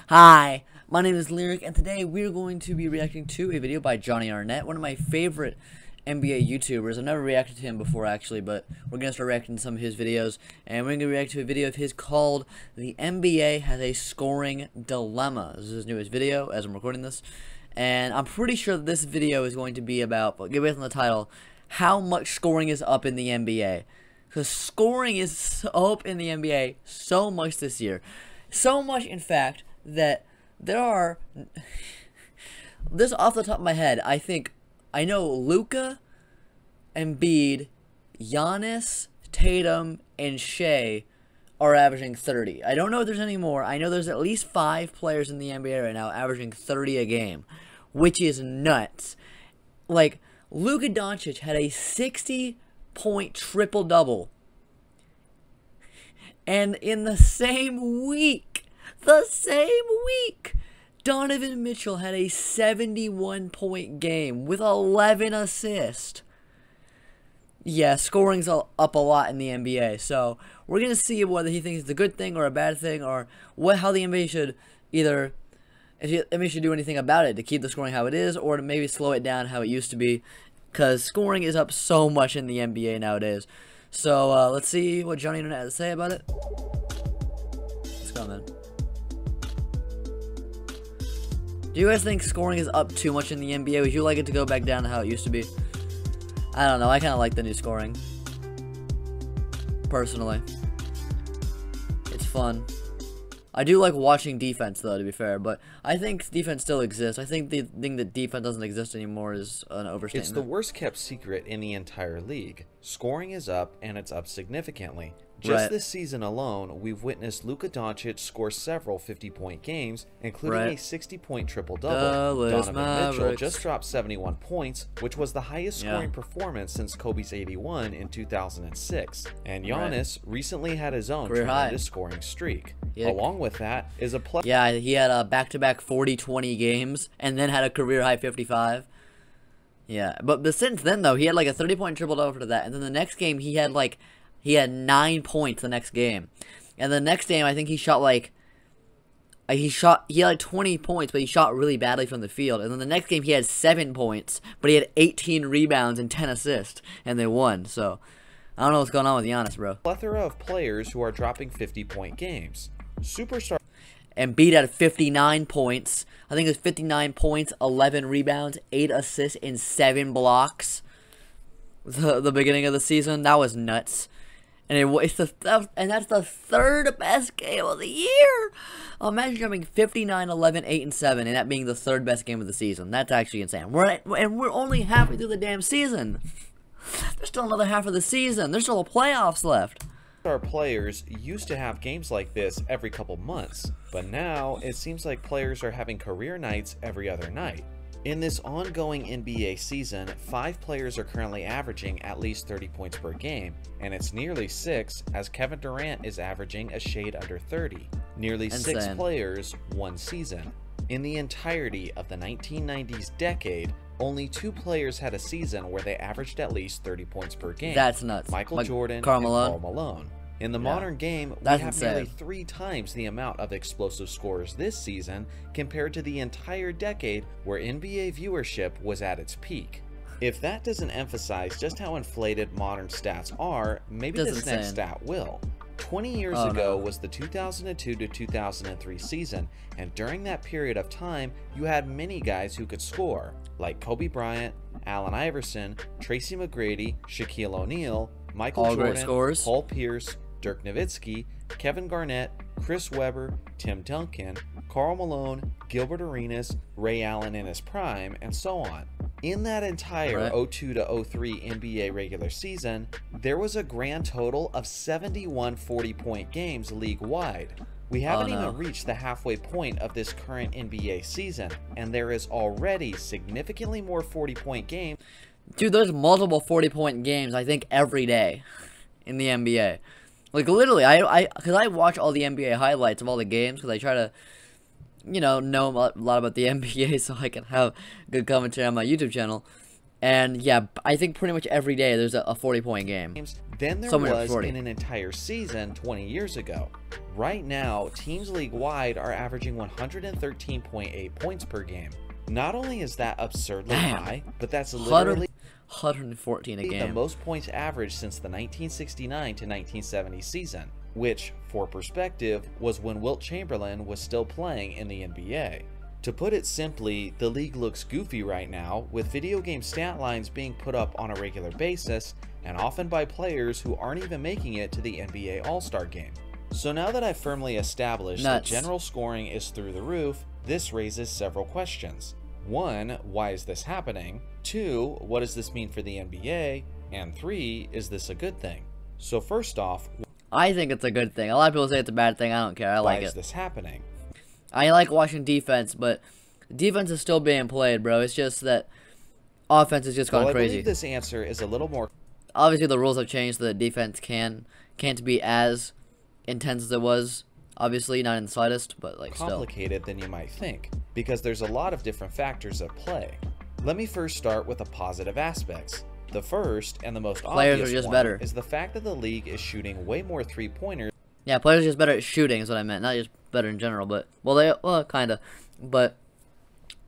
Hi, my name is Lyric, and today we're going to be reacting to a video by Jonny Arnett, one of my favorite NBA YouTubers. I've never reacted to him before, actually, but we're going to start reacting to some of his videos, and we're going to react to a video of his called The NBA Has a Scoring Dilemma. This is his newest video, as I'm recording this, and I'm pretty sure that this video is going to be about, get away from the title, how much scoring is up in the NBA. Because scoring is up in the NBA so much this year. So much, in fact, that there are, this off the top of my head, I know Luka, Embiid, Giannis, Tatum, and Shea are averaging 30. I don't know if there's any more. I know there's at least 5 players in the NBA right now averaging 30 a game, which is nuts. Like, Luka Doncic had a 60-point triple-double, and in the same week, Donovan Mitchell had a 71-point game with 11 assists. Yeah, scoring's up a lot in the NBA, so we're going to see whether he thinks it's a good thing or a bad thing, or how the NBA should either, if the NBA should do anything about it to keep the scoring how it is, or to maybe slow it down how it used to be, because scoring is up so much in the NBA nowadays. So, let's see what Jonny Arnett has to say about it. Let's go, man. Do you guys think scoring is up too much in the NBA? Would you like it to go back down to how it used to be? I don't know. I kind of like the new scoring. Personally. It's fun. I do like watching defense, though, to be fair. But I think defense still exists. I think the thing that defense doesn't exist anymore is an overstatement. It's the worst kept secret in the entire league. Scoring is up, and it's up significantly. Just this season alone, we've witnessed Luka Doncic score several 50-point games, including a 60-point triple-double. Donovan Mitchell just dropped 71 points, which was the highest scoring performance since Kobe's 81 in 2006. And Giannis recently had his own tremendous scoring streak. Along with that is a Yeah, he had a back-to-back 40-20 games, and then had a career-high 55. Yeah, but since then, though, he had like a 30-point triple-double after that, and then the next game he had 9 points the next game. And the next game, I think he shot he had 20 points, but he shot really badly from the field. And then the next game, he had 7 points, but he had 18 rebounds and 10 assists, and they won. So, I don't know what's going on with Giannis, bro. Plethora of players who are dropping 50-point games. Superstar Embiid had 59 points. I think it was 59 points, 11 rebounds, 8 assists, and 7 blocks. The beginning of the season, that was nuts. And that's the third best game of the year. Imagine jumping 59, 11, 8, and 7, and that being the third best game of the season. That's actually insane. We're only halfway through the damn season. There's still another half of the season. There's still playoffs left. Our players used to have games like this every couple months, but now it seems like players are having career nights every other night. In this ongoing NBA season, 5 players are currently averaging at least 30 points per game, and it's nearly 6 as Kevin Durant is averaging a shade under 30. Nearly 6 players, 1 season. In the entirety of the 1990s decade, only 2 players had a season where they averaged at least 30 points per game. That's nuts. Michael Jordan and Karl Malone. In the modern game, we have nearly 3 times the amount of explosive scorers this season compared to the entire decade where NBA viewership was at its peak. If that doesn't emphasize just how inflated modern stats are, maybe this next stat will. 20 years ago was the 2002 to 2003 season, and during that period of time, you had many guys who could score, like Kobe Bryant, Allen Iverson, Tracy McGrady, Shaquille O'Neal, Michael Jordan, Paul Pierce, Dirk Nowitzki, Kevin Garnett, Chris Webber, Tim Duncan, Karl Malone, Gilbert Arenas, Ray Allen in his prime, and so on. In that entire 02 to 03 NBA regular season, there was a grand total of 71 40-point games league-wide. We haven't even reached the halfway point of this current NBA season, and there is already significantly more 40-point games. Dude, there's multiple 40-point games, I think, every day in the NBA. Like, literally, because I watch all the NBA highlights of all the games, because I try to, know a lot about the NBA so I can have good commentary on my YouTube channel. And yeah, I think pretty much every day there's a 40-point game. Than there was in an entire season 20 years ago. Right now, teams league-wide are averaging 113.8 points per game. Not only is that absurdly high, but that's literally 114 a game. The most points averaged since the 1969 to 1970 season, which, for perspective, was when Wilt Chamberlain was still playing in the NBA. To put it simply, the league looks goofy right now, with video game stat lines being put up on a regular basis, and often by players who aren't even making it to the NBA All-Star game. So now that I've firmly established that general scoring is through the roof, this raises several questions. 1, why is this happening? 2, what does this mean for the NBA? And 3, is this a good thing? So first off, I think it's a good thing. A lot of people say it's a bad thing. I don't care. I like it. Why is this happening? I like watching defense, but defense is still being played, bro. It's just that offense is just going crazy. I believe this answer is a little more... Obviously, the rules have changed so that defense can't be as intense as it was. Obviously, not in the slightest, but like complicated than you might think, because there's a lot of different factors at play. Let me first start with the positive aspects. The first and the most obvious one is the fact that the league is shooting way more three-pointers. Yeah, players are just better at shooting is what I meant, not just better in general, but well, kinda, but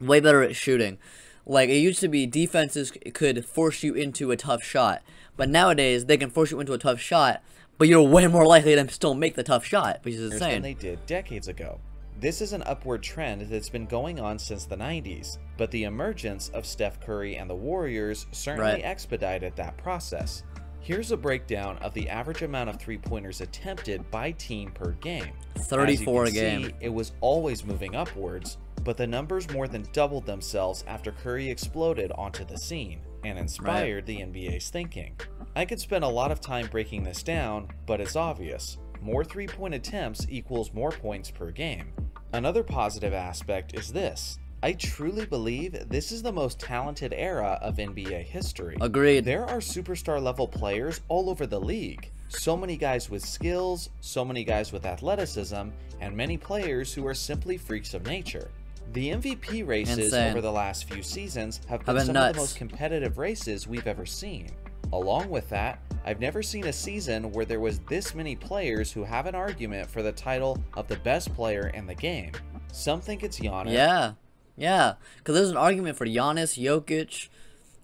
way better at shooting. Like, it used to be defenses could force you into a tough shot, but nowadays they can force you into a tough shot, but you're way more likely to still make the tough shot, which is insane. Than they did decades ago. This is an upward trend that's been going on since the 90s, but the emergence of Steph Curry and the Warriors certainly expedited that process. Here's a breakdown of the average amount of three-pointers attempted by team per game. 34 a game. It was always moving upwards, but the numbers more than doubled themselves after Curry exploded onto the scene and inspired the NBA's thinking. I could spend a lot of time breaking this down, but it's obvious. More three-point attempts equals more points per game. Another positive aspect is this. I truly believe this is the most talented era of NBA history. Agreed. There are superstar level players all over the league. So many guys with skills, so many guys with athleticism, and many players who are simply freaks of nature. The MVP races over the last few seasons have been some of the most competitive races we've ever seen. Along with that, I've never seen a season where there was this many players who have an argument for the title of the best player in the game. Some think it's Giannis. Yeah, because there's an argument for Giannis, Jokic,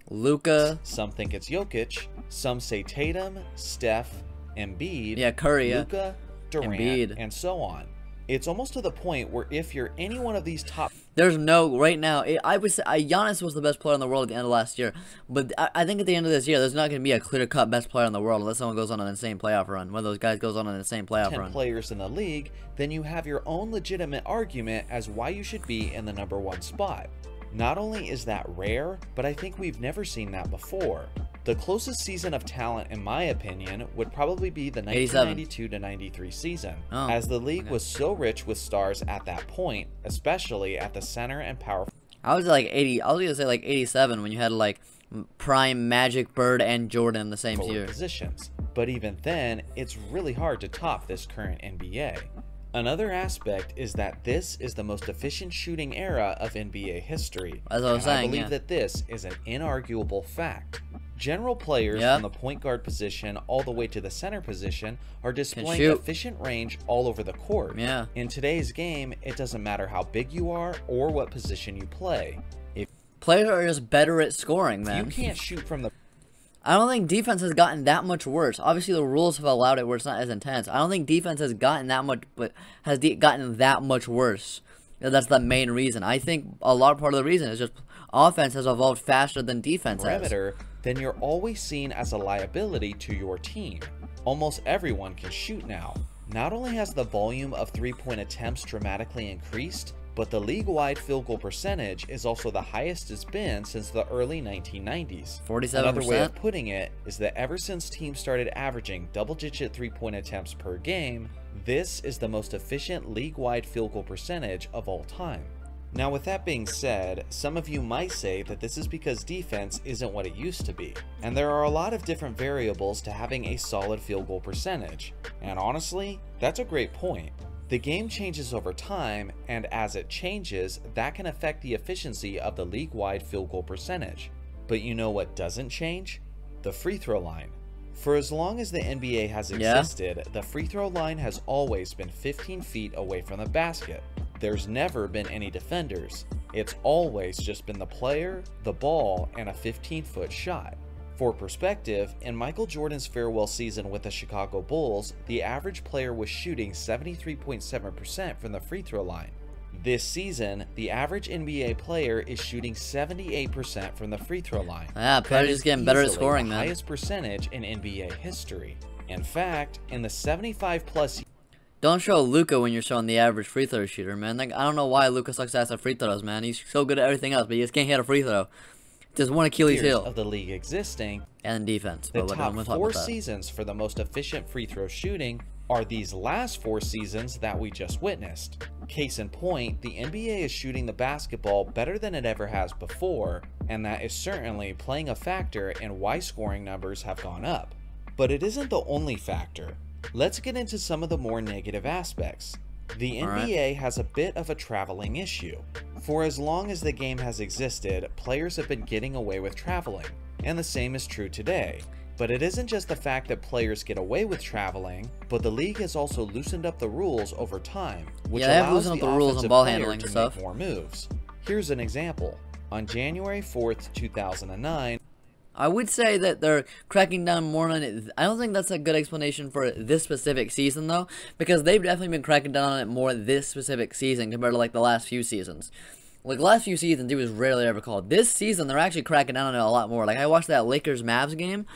Luka. Some think it's Jokic. Some say Tatum, Steph, Embiid, Curry, Luka, Durant, Embiid, and so on. It's almost to the point where if you're any one of these top... There's no, right now, I would say Giannis was the best player in the world at the end of last year. But I think at the end of this year, there's not going to be a clear-cut best player in the world unless someone goes on an insane playoff run. One of those guys goes on an insane playoff 10 run. players in the league, then you have your own legitimate argument as why you should be in the #1 spot. Not only is that rare, but I think we've never seen that before. The closest season of talent, in my opinion, would probably be the 1992-93 season, as the league was so rich with stars at that point, especially at the center and power. I was like 80. I was gonna say like 87 when you had like prime Magic, Bird, and Jordan in the same year. Positions, but even then, it's really hard to top this current NBA. Another aspect is that this is the most efficient shooting era of NBA history. As I was saying, I believe that this is an inarguable fact. General players from the point guard position all the way to the center position are displaying efficient range all over the court. In today's game, it doesn't matter how big you are or what position you play. If players are just better at scoring, man. You can't shoot from the... I don't think defense has gotten that much worse. Obviously, the rules have allowed it where it's not as intense. I don't think defense has gotten that much, but has gotten that much worse. That's the main reason. I think a large part of the reason is just offense has evolved faster than defense has. Then you're always seen as a liability to your team. Almost everyone can shoot now. Not only has the volume of three-point attempts dramatically increased, but the league-wide field goal percentage is also the highest it's been since the early 1990s. 47%. Another way of putting it is that ever since teams started averaging double-digit three-point attempts per game, this is the most efficient league-wide field goal percentage of all time. Now, with that being said, some of you might say that this is because defense isn't what it used to be, and there are a lot of different variables to having a solid field goal percentage. And honestly, that's a great point. The game changes over time, and as it changes, that can affect the efficiency of the league-wide field goal percentage. But you know what doesn't change? The free throw line. For as long as the NBA has existed, the free throw line has always been 15 feet away from the basket. There's never been any defenders. It's always just been the player, the ball, and a 15-foot shot. For perspective, in Michael Jordan's farewell season with the Chicago Bulls, the average player was shooting 73.7% from the free throw line. This season, the average NBA player is shooting 78% from the free throw line. Yeah, players just getting better at scoring, man. The highest percentage in NBA history. In fact, in the 75-plus... Don't show Luka when you're showing the average free throw shooter, man. Like, I don't know why Luka sucks ass at free throws, man. He's so good at everything else, but he just can't hit a free throw. Just one Achilles heel of the league existing, and defense. The top 4 seasons for the most efficient free throw shooting are these last 4 seasons that we just witnessed. Case in point, the NBA is shooting the basketball better than it ever has before, and that is certainly playing a factor in why scoring numbers have gone up. But it isn't the only factor. Let's get into some of the more negative aspects. The NBA has a bit of a traveling issue. For as long as the game has existed, players have been getting away with traveling, and the same is true today. But it isn't just the fact that players get away with traveling, but the league has also loosened up the rules over time, which allows the offensive player to make more moves. Here's an example. On January 4th, 2009, I would say that they're cracking down more on it. I don't think that's a good explanation for this specific season, though, because they've definitely been cracking down on it more this specific season compared to, like, the last few seasons. Like, the last few seasons, it was rarely ever called. This season, they're actually cracking down on it a lot more. Like, I watched that Lakers-Mavs game.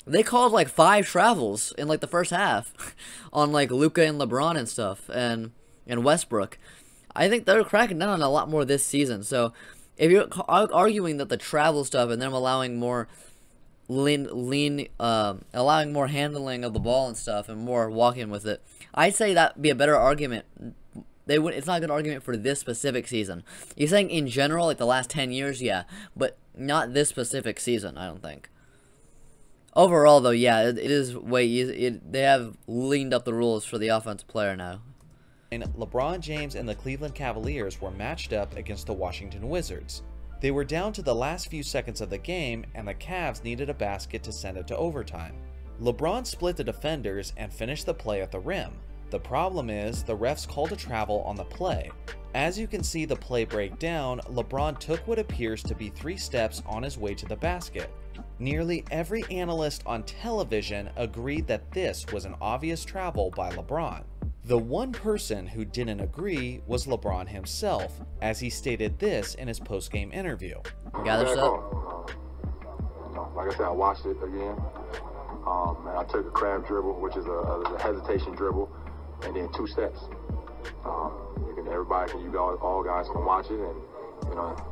They called, like, 5 travels in, like, the first half on, like, Luka and LeBron and stuff, and Westbrook. I think they're cracking down on it a lot more this season, so... If you're arguing that the travel stuff and them allowing more allowing more handling of the ball and stuff and more walking with it, I'd say that'd be a better argument. It's not a good argument for this specific season. You're saying in general, like the last 10 years, yeah, but not this specific season, I don't think. Overall, though, yeah, it is way easy. They have leaned up the rules for the offensive player now. LeBron James and the Cleveland Cavaliers were matched up against the Washington Wizards. They were down to the last few seconds of the game, and the Cavs needed a basket to send it to overtime. LeBron split the defenders and finished the play at the rim. The problem is, the refs called a travel on the play. As you can see the play break down, LeBron took what appears to be 3 steps on his way to the basket. Nearly every analyst on television agreed that this was an obvious travel by LeBron. The one person who didn't agree was LeBron himself, as he stated this in his post-game interview. Gather stuff. Like I said, I watched it again, and I took a crab dribble, which is a hesitation dribble, and then 2 steps. All guys can watch it, and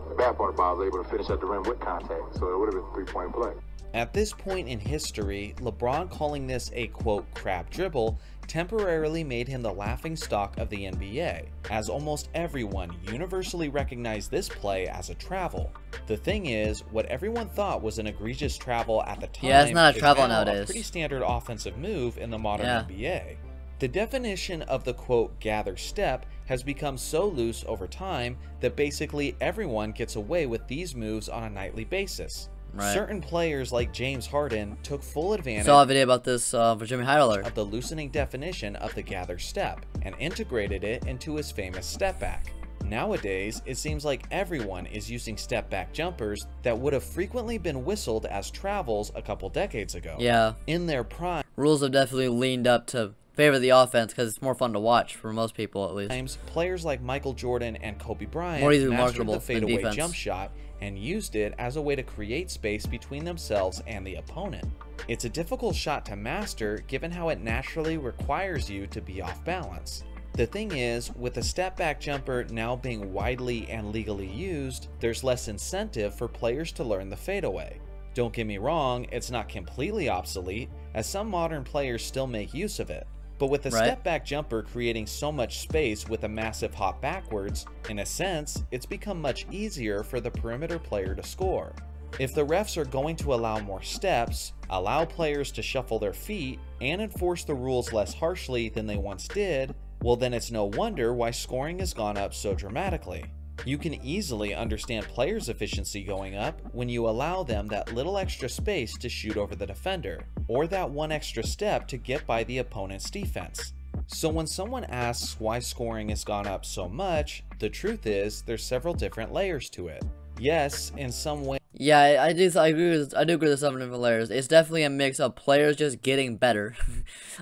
the bad part about it, I was able to finish at the rim with contact, so it would have been a 3-point play. At this point in history, LeBron calling this a quote crab dribble temporarily made him the laughingstock of the NBA, as almost everyone universally recognized this play as a travel. The thing is, what everyone thought was an egregious travel at the time it's not a travel now nowadays. A pretty standard offensive move in the modern NBA. The definition of the quote gather step has become so loose over time that basically everyone gets away with these moves on a nightly basis. Right. Certain players like James Harden took full advantage saw a video about this for Jimmy Highler of the loosening definition of the gather step and integrated it into his famous step back. Nowadays, it seems like everyone is using step back jumpers that would have frequently been whistled as travels a couple decades ago. Yeah. In their prime, rules have definitely leaned up to favor the offense because it's more fun to watch for most people, at least. Players like Michael Jordan and Kobe Bryant mastered the fadeaway jump shot and used it as a way to create space between themselves and the opponent. It's a difficult shot to master given how it naturally requires you to be off balance. The thing is, with the step back jumper now being widely and legally used, there's less incentive for players to learn the fadeaway. Don't get me wrong, it's not completely obsolete, as some modern players still make use of it. But with the step back jumper creating so much space with a massive hop backwards, in a sense, it's become much easier for the perimeter player to score. If the refs are going to allow more steps, allow players to shuffle their feet, and enforce the rules less harshly than they once did, well then it's no wonder why scoring has gone up so dramatically. You can easily understand players' efficiency going up when you allow them that little extra space to shoot over the defender, or that one extra step to get by the opponent's defense. So when someone asks why scoring has gone up so much, the truth is there's several different layers to it. Yes, in some way. Yeah, I do agree with the 7 different layers. It's definitely a mix of players just getting better,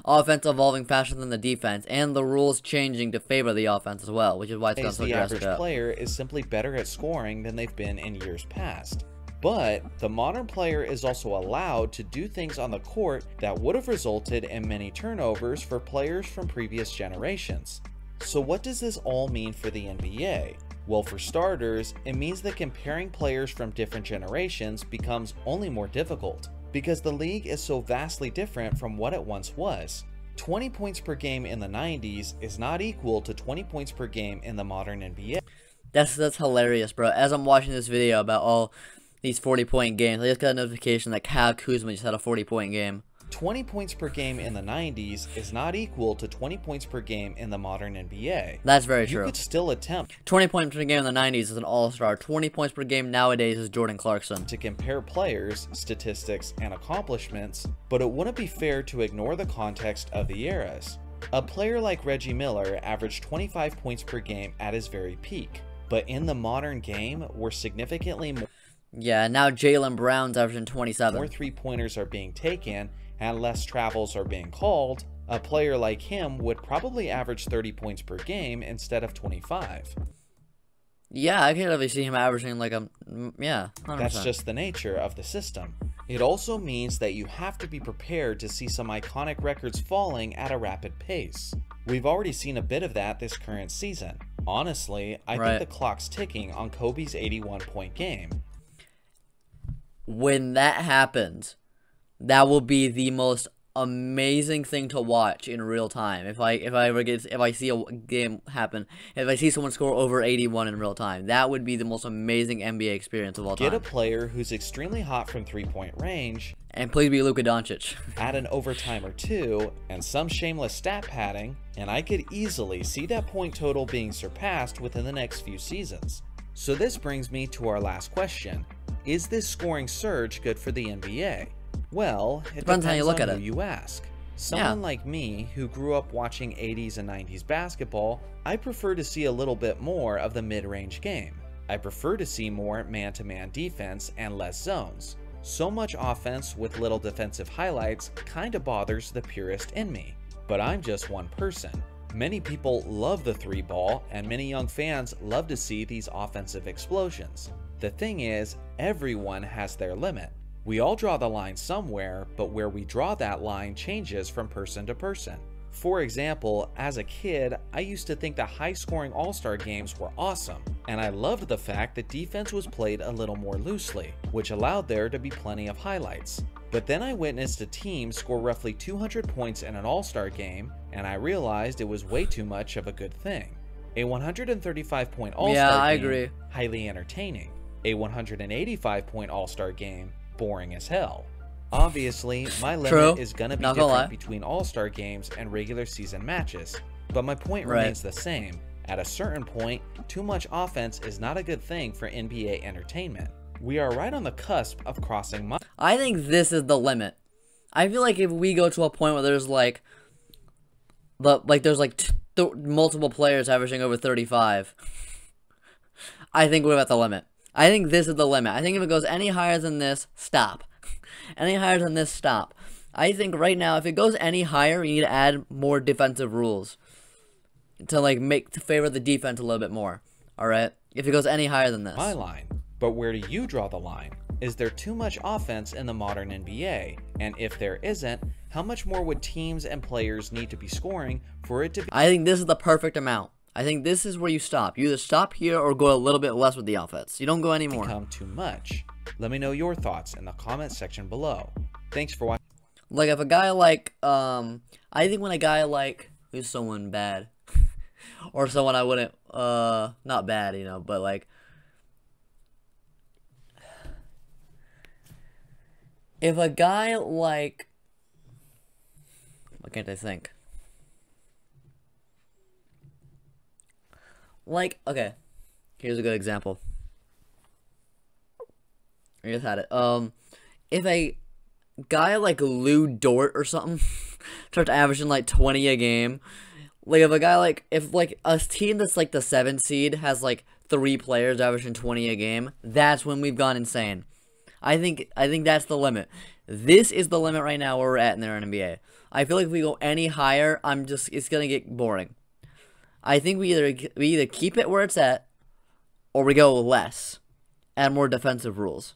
offense evolving faster than the defense, and the rules changing to favor the offense as well, which is why it's gone so drastic. The average player is simply better at scoring than they've been in years past. But the modern player is also allowed to do things on the court that would have resulted in many turnovers for players from previous generations. So what does this all mean for the NBA? Well, for starters, it means that comparing players from different generations becomes only more difficult, because the league is so vastly different from what it once was. 20 points per game in the 90s is not equal to 20 points per game in the modern NBA. That's hilarious, bro. As I'm watching this video about all these 40-point games, I just got a notification that Kyle Kuzma just had a 40-point game. 20 points per game in the 90s is not equal to 20 points per game in the modern NBA. That's very true. You could still attempt 20 points per game in the 90s is an all-star. 20 points per game nowadays is Jordan Clarkson. To compare players, statistics, and accomplishments, but it wouldn't be fair to ignore the context of the eras. A player like Reggie Miller averaged 25 points per game at his very peak, but in the modern game, we're significantly more. Yeah, now Jaylen Brown's averaging 27. More three-pointers are being taken, and less travels are being called. A player like him would probably average 30 points per game instead of 25. Yeah, I could definitely see him averaging like yeah, 100%. That's just the nature of the system. It also means that you have to be prepared to see some iconic records falling at a rapid pace. We've already seen a bit of that this current season. Honestly, I think the clock's ticking on Kobe's 81-point game. When that happens, that will be the most amazing thing to watch in real time. If I see a game happen, if I see someone score over 81 in real time, that would be the most amazing NBA experience of all time. Get a player who's extremely hot from three-point range, and please be Luka Doncic. Add an overtime or two, and some shameless stat padding, and I could easily see that point total being surpassed within the next few seasons. So this brings me to our last question. Is this scoring surge good for the NBA? Well, it depends how you look at it. Who you ask. Someone like me, who grew up watching 80s and 90s basketball, I prefer to see a little bit more of the mid-range game. I prefer to see more man-to-man defense and less zones. So much offense with little defensive highlights kinda bothers the purist in me. But I'm just one person. Many people love the three ball, and many young fans love to see these offensive explosions. The thing is, everyone has their limit. We all draw the line somewhere, but where we draw that line changes from person to person. For example, as a kid, I used to think that high-scoring all-star games were awesome, and I loved the fact that defense was played a little more loosely, which allowed there to be plenty of highlights. But then I witnessed a team score roughly 200 points in an all-star game, and I realized it was way too much of a good thing. A 135-point all-star game, highly entertaining. A 185-point all-star game, boring as hell. Obviously, my limit is gonna be different between all-star games and regular season matches, but my point remains the same. At a certain point, too much offense is not a good thing for NBA entertainment. We are right on the cusp of crossing I think this is the limit. I feel like if we go to a point where there's multiple players averaging over 35, I think we're at the limit. I think this is the limit. I think if it goes any higher than this, stop. Any higher than this, stop. I think right now, if it goes any higher, we need to add more defensive rules to favor the defense a little bit more. All right. If it goes any higher than this. My line. But where do you draw the line? Is there too much offense in the modern NBA? And if there isn't, how much more would teams and players need to be scoring for it to be? I think this is the perfect amount. I think this is where you stop. You either stop here or go a little bit less with the offense. You don't go any more. Become too much. Let me know your thoughts in the comment section below. Thanks for watching. Like if a guy I think when a guy who's someone bad, or someone I wouldn't, not bad, but if a guy what can't I think? Okay. Here's a good example. I just had it. If a guy like Lou Dort or something starts averaging like 20 a game, like if a guy like if like a team that's like the 7th seed has like 3 players averaging 20 a game, that's when we've gone insane. I think that's the limit. This is the limit right now where we're at in the NBA. I feel like if we go any higher, it's gonna get boring. I think we either keep it where it's at, or we go less, add more defensive rules,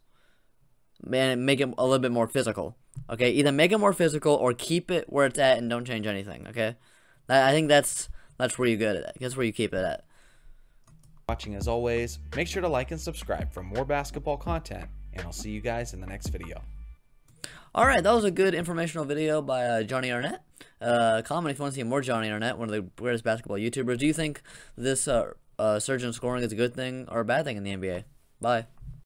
and make it a little bit more physical. Okay, either make it more physical or keep it where it's at and don't change anything. Okay, I think that's where you get it at. That's where you keep it at. Watching as always, make sure to like and subscribe for more basketball content, and I'll see you guys in the next video. Alright, that was a good informational video by Jonny Arnett. Comment if you want to see more Jonny Arnett, one of the greatest basketball YouTubers. Do you think this surge in scoring is a good thing or a bad thing in the NBA? Bye.